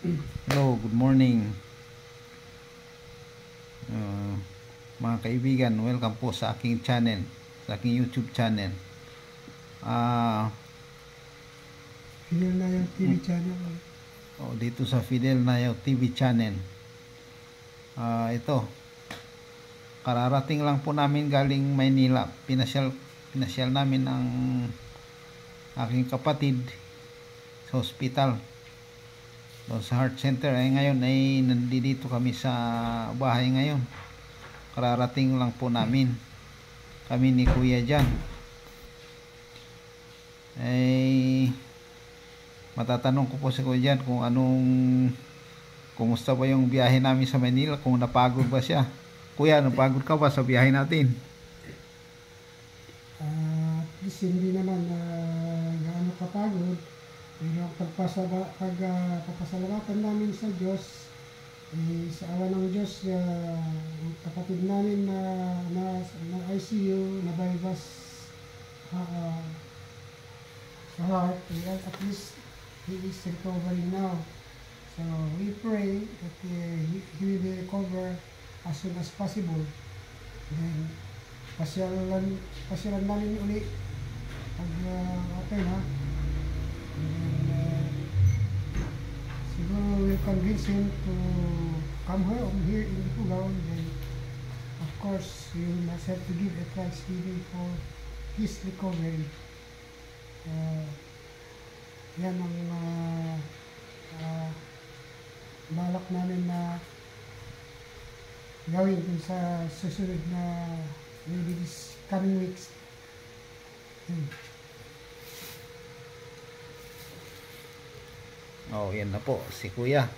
Hello, good morning mga kaibigan. Welcome po sa aking channel, sa aking YouTube channel. Fidel Nayaw TV channel. Dito sa Fidel Nayaw TV channel. Ito, kararating lang po namin galing Maynila. Pinasyal namin ang aking kapatid sa hospital, sa heart center. Ngayon ay nandito kami sa bahay ngayon. Kararating lang po namin, kami ni Kuya Jan. Matatanong ko po si Kuya Jan kung kumusta ba yung biyahe namin sa Manila, kung napagod ba siya. Kuya, napagod ka ba sa biyahe natin? At least hindi naman gaano kapagod. Pero pagpapasalamatan namin sa Diyos, sa awa ng Diyos, ang kapatid namin na ICU, na bypass sa heart, at least he is recovering now. So we pray that he will recover as soon as possible. Then pasyalan namin uli pag okay na. And siguro we'll convince him to come home here in Ifugao. Then of course we must have to give a thanksgiving for his recovery. Yan ang balak namin na gawin sa susunod na maybe this coming weeks. Yan na po si Kuya.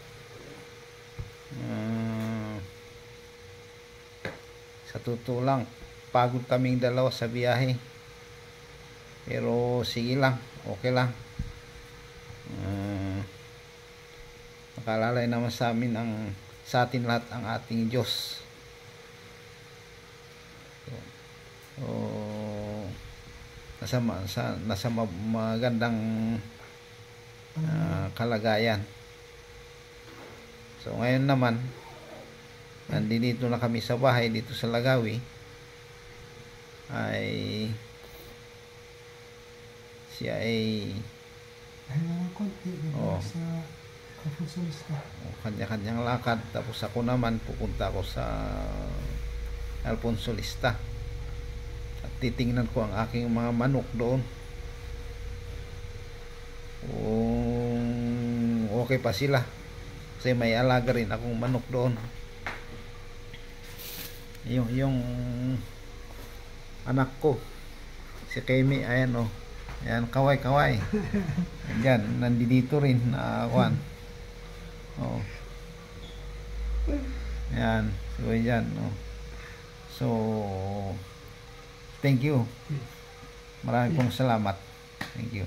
Sa totoo lang, pagod kaming dalawa sa biyahe, pero sige lang, okay lang. Nakalalay naman sa amin, sa atin lahat ang ating Diyos. Nasa magandang kalagayan. So ngayon naman, nandito na kami sa bahay dito sa Lagawi. Siya ay sa Alfonsolista. Kanya-kanyang lakad. Tapos ako naman, pupunta ako sa Alfonsolista at titingnan ko ang aking mga manok doon, kung okay pa sila, kasi may alaga rin akong manok doon. Yung anak ko si Kemi, ayan ayan, kaway ayan, nandito rin na kuwan. Ayan, so ayan, so thank you, maraming pong salamat, thank you.